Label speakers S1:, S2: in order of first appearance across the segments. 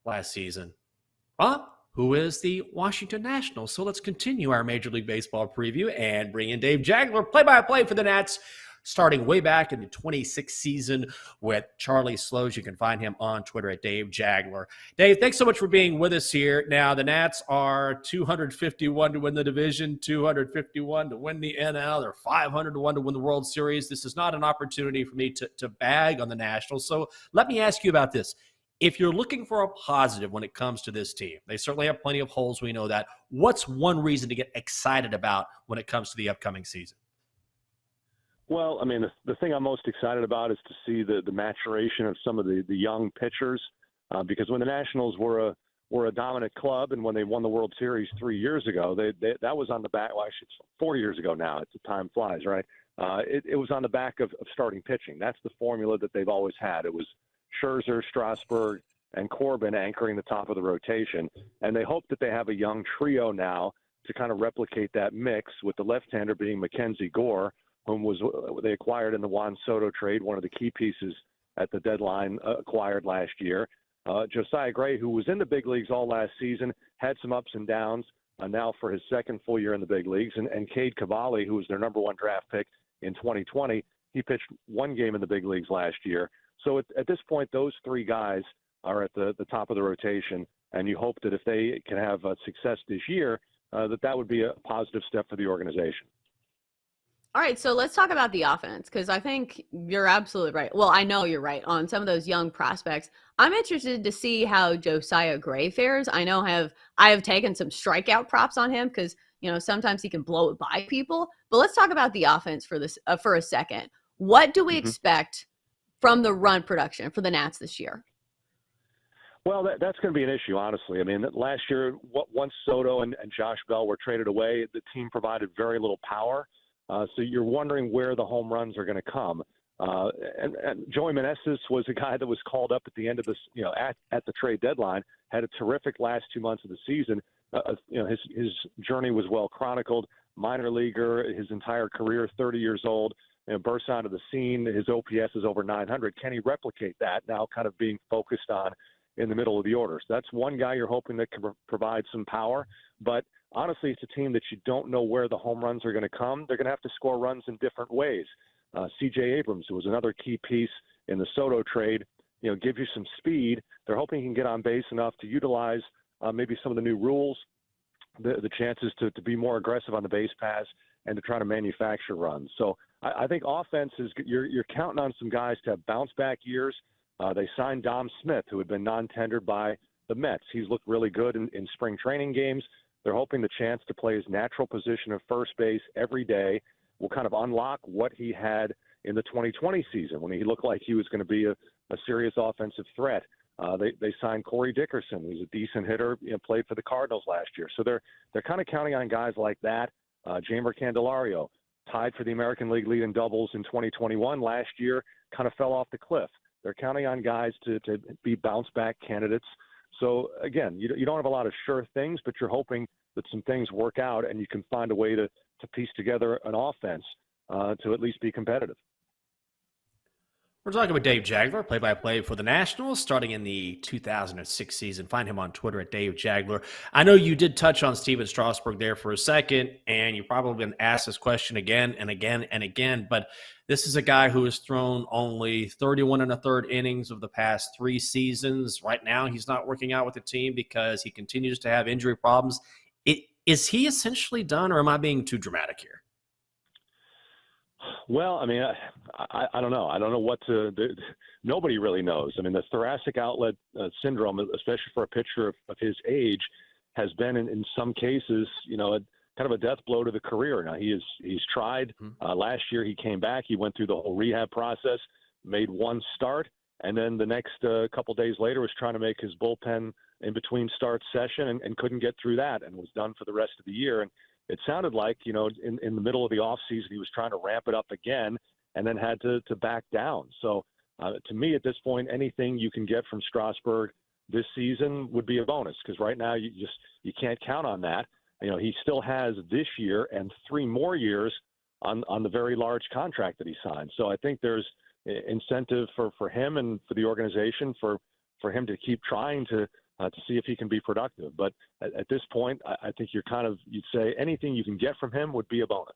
S1: last season. Who is the Washington Nationals? So let's continue our Major League Baseball preview and bring in Dave Jageler, play-by-play for the Nats, starting way back in the 26th season with Charlie Slows. You can find him on Twitter at Dave Jageler. Dave, thanks so much for being with us here. Now, the Nats are 251 to win the division, 251 to win the NL. They're 500 to 1 to win the World Series. This is not an opportunity for me to bag on the Nationals. So let me ask you about this. If you're looking for a positive when it comes to this team, they certainly have plenty of holes. We know that. What's one reason to get excited about when it comes to the upcoming season?
S2: Well, I mean, the thing I'm most excited about is to see the maturation of some of the young pitchers, because when the Nationals were a dominant club, and when they won the World Series 3 years ago, that was on the back. Well, actually, it's 4 years ago now. It's the time flies, right? It was on the back of starting pitching. That's the formula that they've always had. It was Scherzer, Strasburg, and Corbin anchoring the top of the rotation, and they hope that they have a young trio now to kind of replicate that mix, with the left-hander being Mackenzie Gore, whom they acquired in the Juan Soto trade, one of the key pieces at the deadline acquired last year. Josiah Gray, who was in the big leagues all last season, had some ups and downs now for his second full year in the big leagues. And Cade Cavalli, who was their number one draft pick in 2020, he pitched one game in the big leagues last year. So at this point, those three guys are at the top of the rotation, and you hope that if they can have success this year, that would be a positive step for the organization.
S3: All right, so let's talk about the offense, because I think you're absolutely right. Well, I know you're right on some of those young prospects. I'm interested to see how Josiah Gray fares. I have taken some strikeout props on him because, sometimes he can blow it by people. But let's talk about the offense for a second. What do we expect from the run production for the Nats this year?
S2: Well, that's going to be an issue, honestly. I mean, last year, once Soto and Josh Bell were traded away, the team provided very little power. So you're wondering where the home runs are going to come. And Joey Meneses was a guy that was called up at the end of this, at the trade deadline, had a terrific last 2 months of the season. His journey was well chronicled. Minor leaguer, his entire career, 30 years old, bursts onto the scene. His OPS is over 900. Can he replicate that? Now kind of being focused on in the middle of the order. So that's one guy you're hoping that can provide some power. But honestly, it's a team that you don't know where the home runs are going to come. They're going to have to score runs in different ways. C.J. Abrams, who was another key piece in the Soto trade, gives you some speed. They're hoping he can get on base enough to utilize maybe some of the new rules, the chances to be more aggressive on the base paths and to try to manufacture runs. So I think offense is you're counting on some guys to have bounce back years. They signed Dom Smith, who had been non-tendered by the Mets. He's looked really good in spring training games. They're hoping the chance to play his natural position of first base every day will kind of unlock what he had in the 2020 season when he looked like he was going to be a serious offensive threat. They signed Corey Dickerson, who's a decent hitter, played for the Cardinals last year. So they're kind of counting on guys like that. Jeimer Candelario, tied for the American League lead in doubles in 2021. Last year, kind of fell off the cliff. They're counting on guys to be bounce-back candidates. So, again, you don't have a lot of sure things, but you're hoping that some things work out and you can find a way to piece together an offense to at least be competitive.
S1: We're talking with Dave Jageler, play-by-play for the Nationals, starting in the 2006 season. Find him on Twitter at Dave Jageler. I know you did touch on Steven Strasburg there for a second, and you've probably been asked this question again and again and again, but this is a guy who has thrown only 31 1/3 innings of the past 3 seasons. Right now, he's not working out with the team because he continues to have injury problems. Is he essentially done, or am I being too dramatic here?
S2: Well, I mean, I don't know. I don't know what nobody really knows. I mean, the thoracic outlet syndrome, especially for a pitcher of his age, has been in some cases, kind of a death blow to the career. Now he's tried. Last year he came back. He went through the whole rehab process, made one start, and then the next couple days later was trying to make his bullpen in between start session and couldn't get through that and was done for the rest of the year. And it sounded like, in the middle of the offseason, he was trying to ramp it up again and then had to back down. So to me at this point, anything you can get from Strasburg this season would be a bonus, because right now you can't count on that. He still has this year and 3 more years on the very large contract that he signed. So I think there's incentive for him and for the organization for him to keep trying to to see if he can be productive. But at this point, I think you'd say anything you can get from him would be a bonus.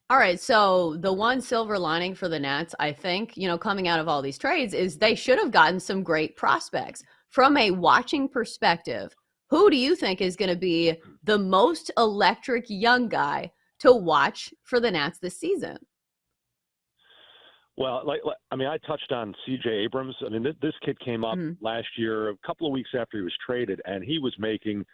S3: All right, so the one silver lining for the Nats, I think, coming out of all these trades is they should have gotten some great prospects. From a watching perspective, who do you think is going to be the most electric young guy to watch for the Nats this season?
S2: Well, I touched on C.J. Abrams. I mean, this kid came up last year, a couple of weeks after he was traded, and he was making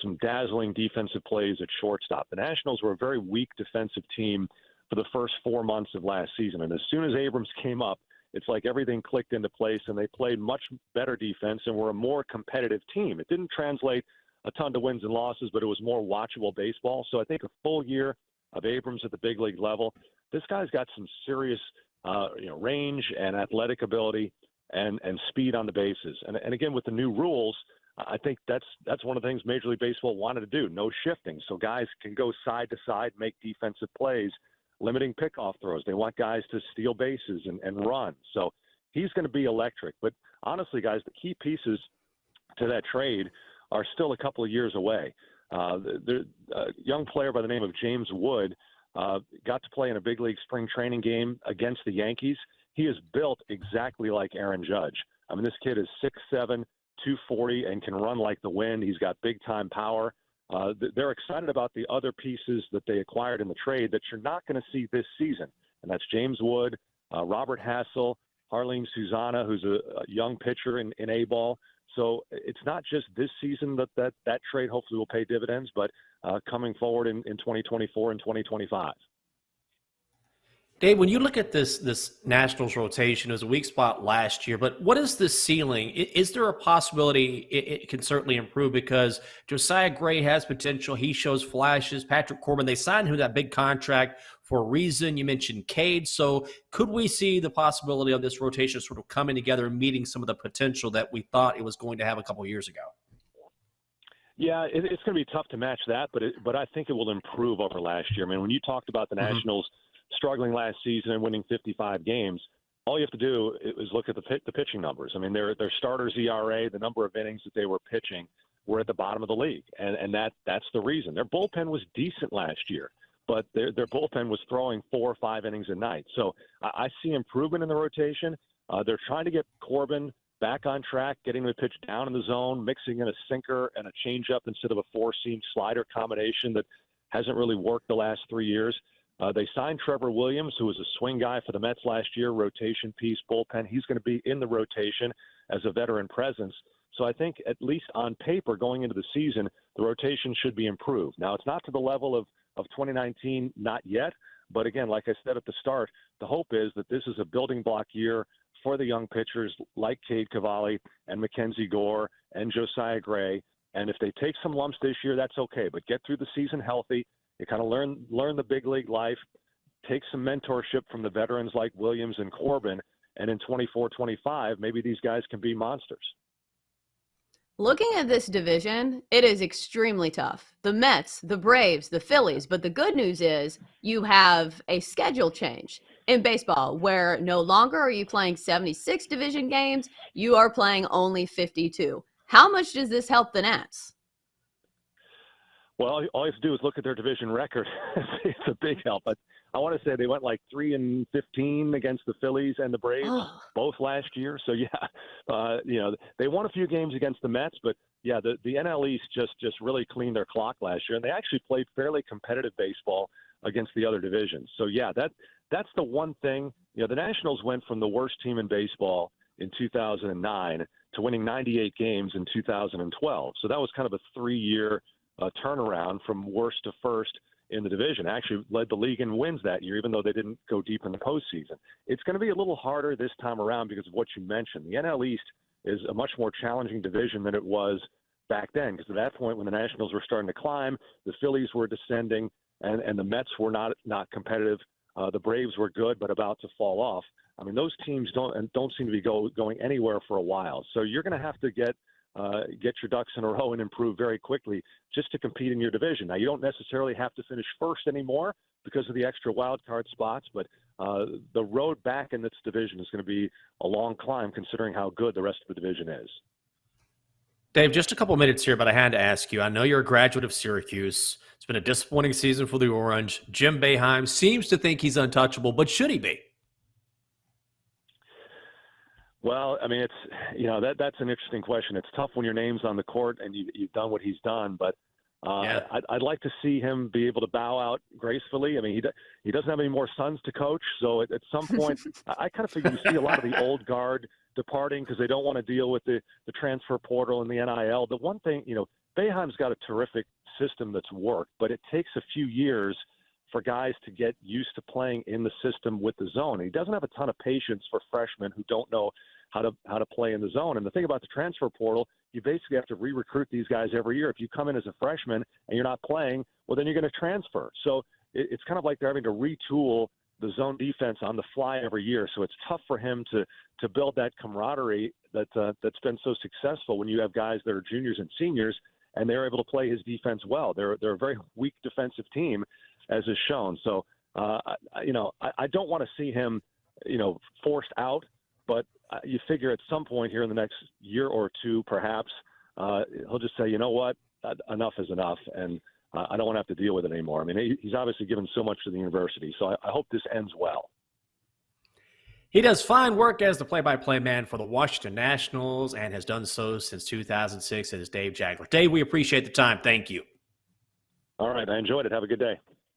S2: some dazzling defensive plays at shortstop. The Nationals were a very weak defensive team for the first 4 months of last season. And as soon as Abrams came up, it's like everything clicked into place, and they played much better defense and were a more competitive team. It didn't translate a ton to wins and losses, but it was more watchable baseball. So I think a full year of Abrams at the big league level, this guy's got some serious range and athletic ability and speed on the bases. And again, with the new rules, I think that's one of the things Major League Baseball wanted to do, no shifting. So guys can go side to side, make defensive plays, limiting pickoff throws. They want guys to steal bases and run. So he's going to be electric. But honestly, guys, the key pieces to that trade are still a couple of years away. A young player by the name of James Wood got to play in a big league spring training game against the Yankees. He is built exactly like Aaron Judge. I mean, this kid is 6'7", 240, and can run like the wind. He's got big-time power. They're excited about the other pieces that they acquired in the trade that you're not going to see this season, and that's James Wood, Robert Hassel, Harleen Susanna, who's a young pitcher in A-ball. So it's not just this season that trade hopefully will pay dividends, but coming forward in 2024 and 2025.
S1: Dave, when you look at this Nationals rotation, it was a weak spot last year, but what is the ceiling? Is there a possibility it can certainly improve? Because Josiah Gray has potential. He shows flashes. Patrick Corbin, they signed him to that big contract for a reason. You mentioned Cade. So could we see the possibility of this rotation sort of coming together and meeting some of the potential that we thought it was going to have a couple of years ago?
S2: Yeah, it's going to be tough to match that, but I think it will improve over last year. I mean, when you talked about the Nationals struggling last season and winning 55 games, all you have to do is look at the pitching numbers. I mean, their starters ERA, the number of innings that they were pitching, were at the bottom of the league, and that's the reason. Their bullpen was decent last year, but their bullpen was throwing 4 or 5 innings a night. So I see improvement in the rotation. They're trying to get Corbin back on track, getting him to pitch down in the zone, mixing in a sinker and a changeup instead of a 4-seam slider combination that hasn't really worked the last 3 years. They signed Trevor Williams, who was a swing guy for the Mets last year, rotation piece, bullpen. He's going to be in the rotation as a veteran presence. So I think at least on paper going into the season, the rotation should be improved. Now, it's not to the level of 2019, not yet. But again, like I said at the start, the hope is that this is a building block year for the young pitchers like Cade Cavalli and Mackenzie Gore and Josiah Gray. And if they take some lumps this year, that's okay. But get through the season healthy. You kind of learn the big league life, take some mentorship from the veterans like Williams and Corbin, and in 24-25, maybe these guys can be monsters.
S3: Looking at this division, it is extremely tough. The Mets, the Braves, the Phillies, but the good news is you have a schedule change in baseball where no longer are you playing 76 division games, you are playing only 52. How much does this help the Nats?
S2: Well, all you have to do is look at their division record. It's a big help. But I want to say they went like 3-15 against the Phillies and the Braves both last year. So they won a few games against the Mets, but yeah, the NL East just really cleaned their clock last year, and they actually played fairly competitive baseball against the other divisions. So yeah, that's the one thing. The Nationals went from the worst team in baseball in 2009 to winning 98 games in 2012. So that was kind of a 3-year turnaround from worst to first in the division. Actually led the league in wins that year, even though they didn't go deep in the postseason. It's going to be a little harder this time around because of what you mentioned. The NL East is a much more challenging division than it was back then, because at that point when the Nationals were starting to climb, the Phillies were descending, and the Mets were not competitive. The Braves were good but about to fall off. I mean, those teams don't seem to be going anywhere for a while. So you're going to have to get your ducks in a row and improve very quickly just to compete in your division. Now, you don't necessarily have to finish first anymore because of the extra wild card spots, but the road back in this division is going to be a long climb considering how good the rest of the division is.
S1: Dave, just a couple minutes here, but I had to ask you. I know you're a graduate of Syracuse. It's been a disappointing season for the Orange. Jim Boeheim seems to think he's untouchable, but should he be?
S2: Well, I mean, that's an interesting question. It's tough when your name's on the court and you've done what he's done, but
S1: Yeah.
S2: I'd like to see him be able to bow out gracefully. I mean, he doesn't have any more sons to coach, so at some point, I kind of figure you see a lot of the old guard departing because they don't want to deal with the transfer portal and the NIL. The one thing, Boeheim's got a terrific system that's worked, but it takes a few years for guys to get used to playing in the system with the zone. He doesn't have a ton of patience for freshmen who don't know how to play in the zone. And the thing about the transfer portal, you basically have to re-recruit these guys every year. If you come in as a freshman and you're not playing, well, then you're going to transfer. So it's kind of like they're having to retool the zone defense on the fly every year. So it's tough for him to build that camaraderie that's been so successful when you have guys that are juniors and seniors and they're able to play his defense well. They're a very weak defensive team, as is shown. So, I don't want to see him, forced out, but you figure at some point here in the next year or two, perhaps, he'll just say, you know what, enough is enough, and I don't want to have to deal with it anymore. I mean, he's obviously given so much to the university, so I hope this ends well.
S1: He does fine work as the play-by-play man for the Washington Nationals and has done so since 2006. It is Dave Jageler. Dave, we appreciate the time. Thank you.
S2: All right, I enjoyed it. Have a good day.